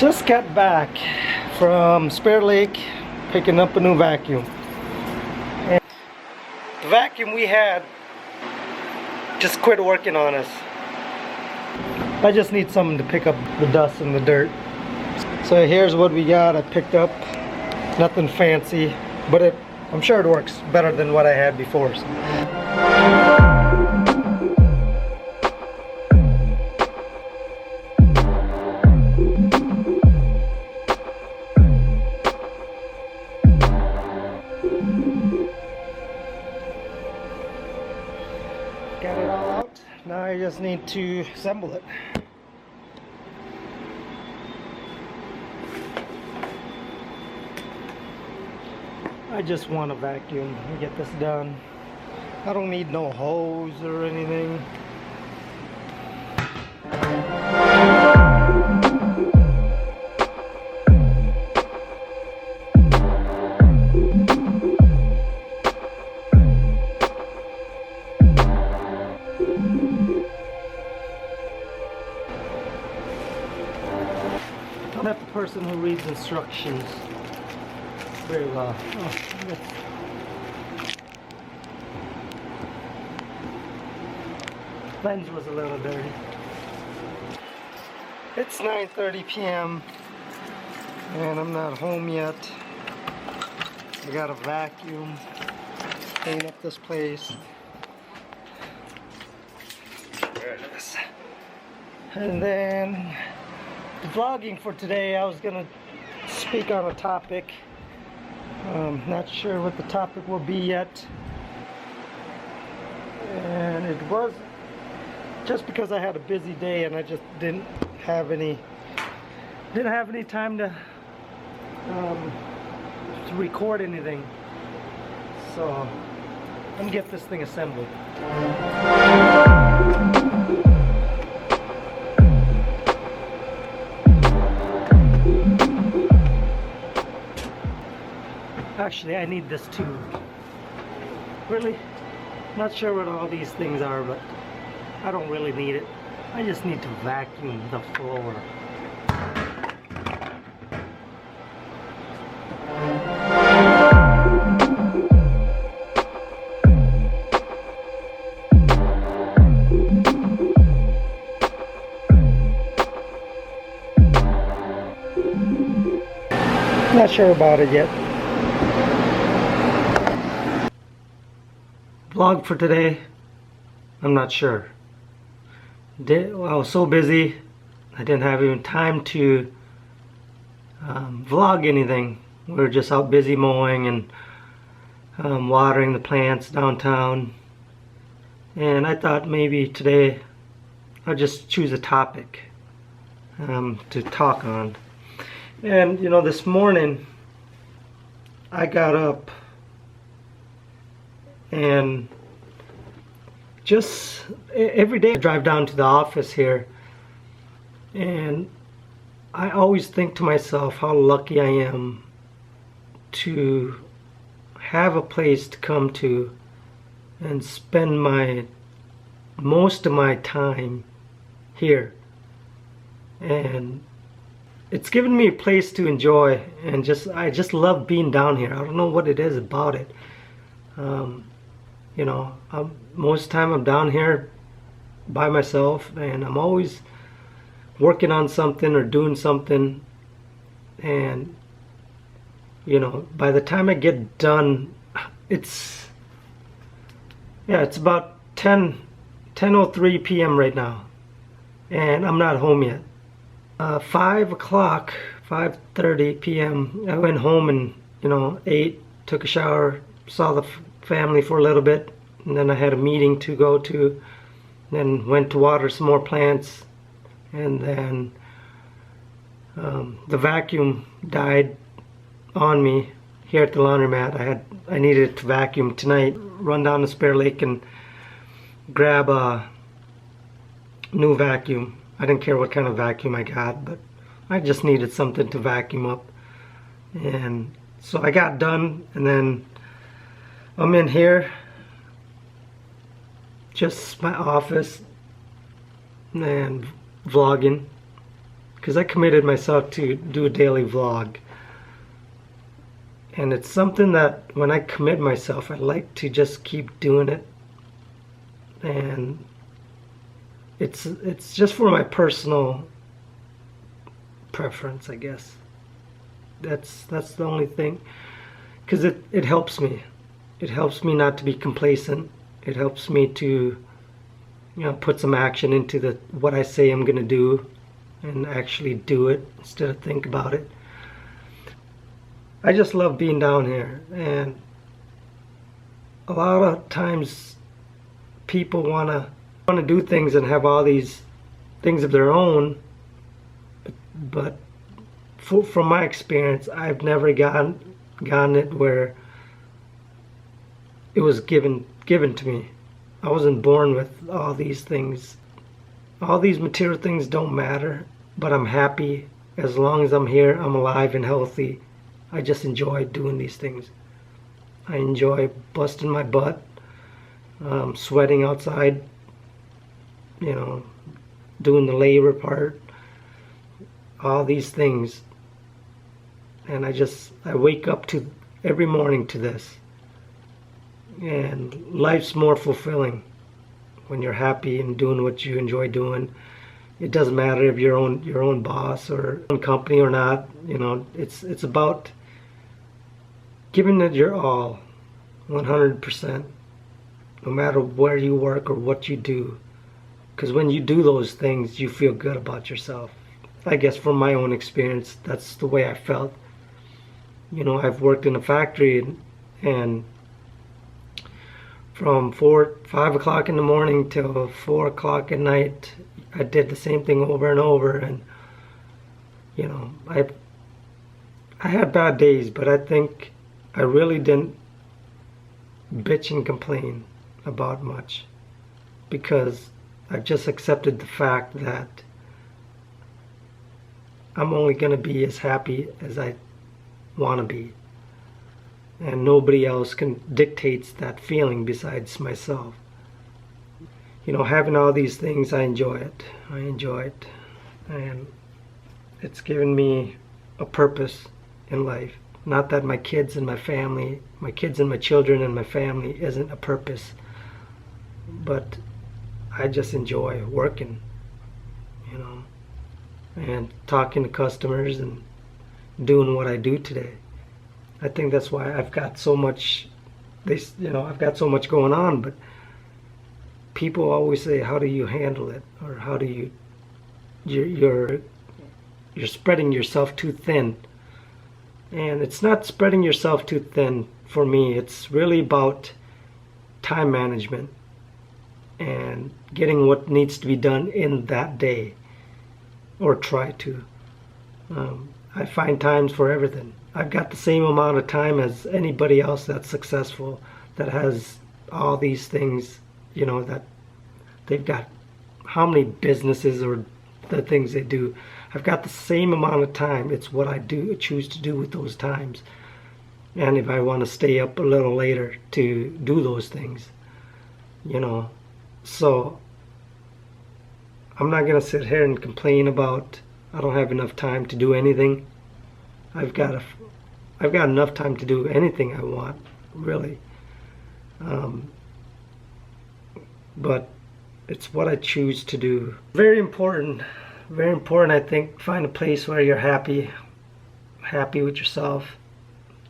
Just got back from Spare Lake picking up a new vacuum. And the vacuum we had just quit working on us. I just need something to pick up the dust and the dirt. So here's what we got. I picked up nothing fancy, but I'm sure it works better than what I had before. So. Got it all out. Now I just need to assemble it. I just want a vacuum and get this done. I don't need no hose or anything. I'm not the person who reads instructions very well. Oh, lens was a little dirty. It's 9:30 p.m. and I'm not home yet. I got a vacuum, clean up this place. There it is. And then the vlogging for today, I was gonna speak on a topic. Not sure what the topic will be yet, and it was just because I had a busy day and I just didn't have any time to record anything. So I'm gonna get this thing assembled. Actually, I need this too. Really? Not sure what all these things are, but I don't really need it. I just need to vacuum the floor. Not sure about it yet. Vlog for today, I'm not sure. I was so busy, I didn't have even time to vlog anything. We were just out busy mowing and watering the plants downtown. And I thought maybe today I'll just choose a topic to talk on. And you know, this morning I got up and just every day I drive down to the office here, and I always think to myself how lucky I am to have a place to come to and spend most of my time here. And it's given me a place to enjoy, and I just love being down here. I don't know what it is about it. You know, most of the time I'm down here by myself, and I'm always working on something or doing something, and you know, by the time I get done, it's about 10:03 p.m. right now, and I'm not home yet. 5 o'clock, 5:30 p.m. I went home and, you know, ate, took a shower, saw the family for a little bit, and then I had a meeting to go to, then went to water some more plants, and then the vacuum died on me here at the laundromat. I needed to vacuum tonight. Run down to Spare Lake and grab a new vacuum. I didn't care what kind of vacuum I got, but I just needed something to vacuum up. And so I got done, and then I'm in here, just my office, and vlogging. because I committed myself to do a daily vlog. And it's something that when I commit myself, I like to just keep doing it. And it's just for my personal preference, I guess. That's the only thing, because it helps me. It helps me not to be complacent. It helps me to, put some action into what I say I'm gonna do, and actually do it instead of think about it. I just love being down here, and a lot of times people wanna do things and have all these things of their own, but from my experience, I've never gotten it where it was given to me. I wasn't born with all these things. All these material things don't matter, but I'm happy as long as I'm here, I'm alive and healthy. I just enjoy doing these things. I enjoy busting my butt, sweating outside, doing the labor part, all these things. And I wake up to every morning to this. And life's more fulfilling when you're happy and doing what you enjoy doing. It doesn't matter if you're your own boss or own company or not. It's about giving it your all, 100%, no matter where you work or what you do. Because when you do those things, you feel good about yourself. I guess from my own experience, that's the way I felt. I've worked in a factory, and from 5 o'clock in the morning till 4 o'clock at night, I did the same thing over and over. And I had bad days, but I think I really didn't bitch and complain about much, because I've just accepted the fact that I'm only going to be as happy as I want to be. And nobody else can dictate that feeling besides myself. Having all these things, I enjoy it. And it's given me a purpose in life. Not that my kids and my children and my family isn't a purpose, but I just enjoy working, and talking to customers and doing what I do today. I think that's why I've got so much, I've got so much going on. But people always say, how do you handle it? Or how do you're spreading yourself too thin. And it's not spreading yourself too thin for me. It's really about time management and getting what needs to be done in that day, or try to. I find times for everything. I've got the same amount of time as anybody else that's successful, that has all these things, that they've got how many businesses or the things they do. I've got the same amount of time. It's what I choose to do with those times. And if I want to stay up a little later to do those things, So I'm not going to sit here and complain about I don't have enough time to do anything. I've got enough time to do anything I want, really. But it's what I choose to do. Very important, I think. Find a place where you're happy with yourself.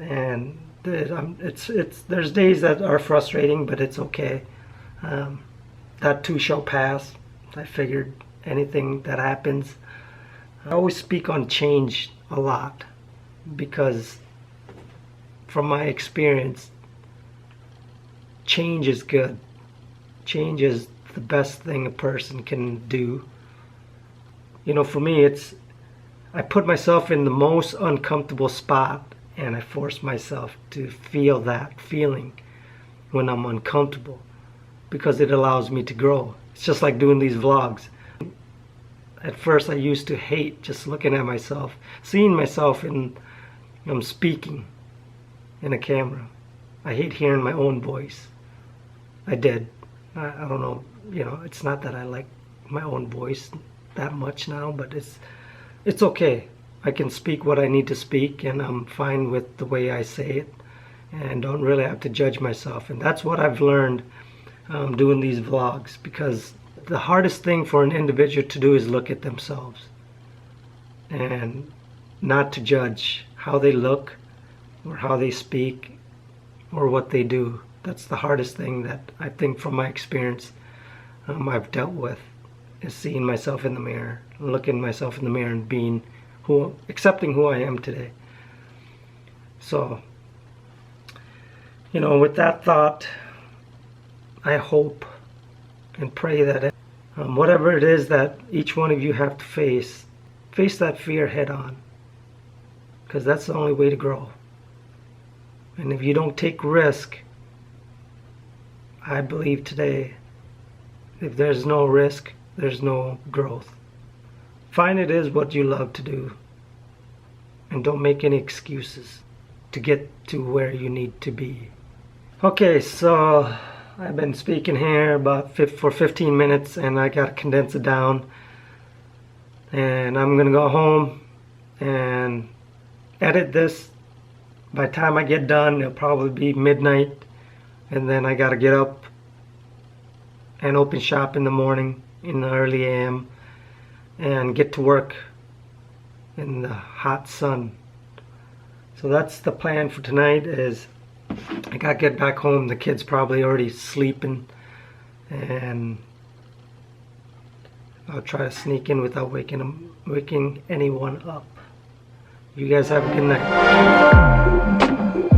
And there's days that are frustrating, but it's okay. That too shall pass. I figured anything that happens. I always speak on change a lot, because from my experience, change is good. Change is the best thing a person can do. For me, I put myself in the most uncomfortable spot, and I force myself to feel that feeling when I'm uncomfortable, because it allows me to grow. It's just like doing these vlogs. At first I used to hate just looking at myself, seeing myself I'm speaking in a camera. I hate hearing my own voice. I did. I don't know, it's not that I like my own voice that much now, but it's okay. I can speak what I need to speak, and I'm fine with the way I say it, and don't really have to judge myself. And that's what I've learned doing these vlogs, because the hardest thing for an individual to do is look at themselves and not to judge how they look or how they speak or what they do. That's the hardest thing that I think from my experience I've dealt with, is seeing myself in the mirror, looking myself in the mirror and being accepting who I am today. So, with that thought, I hope and pray that whatever it is that each one of you have to face that fear head on, because that's the only way to grow. And if you don't take risk, I believe today, if there's no risk, there's no growth. Find it is what you love to do, and don't make any excuses to get to where you need to be. Okay, so I've been speaking here for 15 minutes, and I got to condense it down. And I'm going to go home and edit this. By the time I get done, it'll probably be midnight. And then I got to get up and open shop in the morning, in the early AM, and get to work in the hot sun. So that's the plan for tonight. Is I gotta get back home. The kids probably already sleeping, and I'll try to sneak in without waking anyone up. You guys have a good night.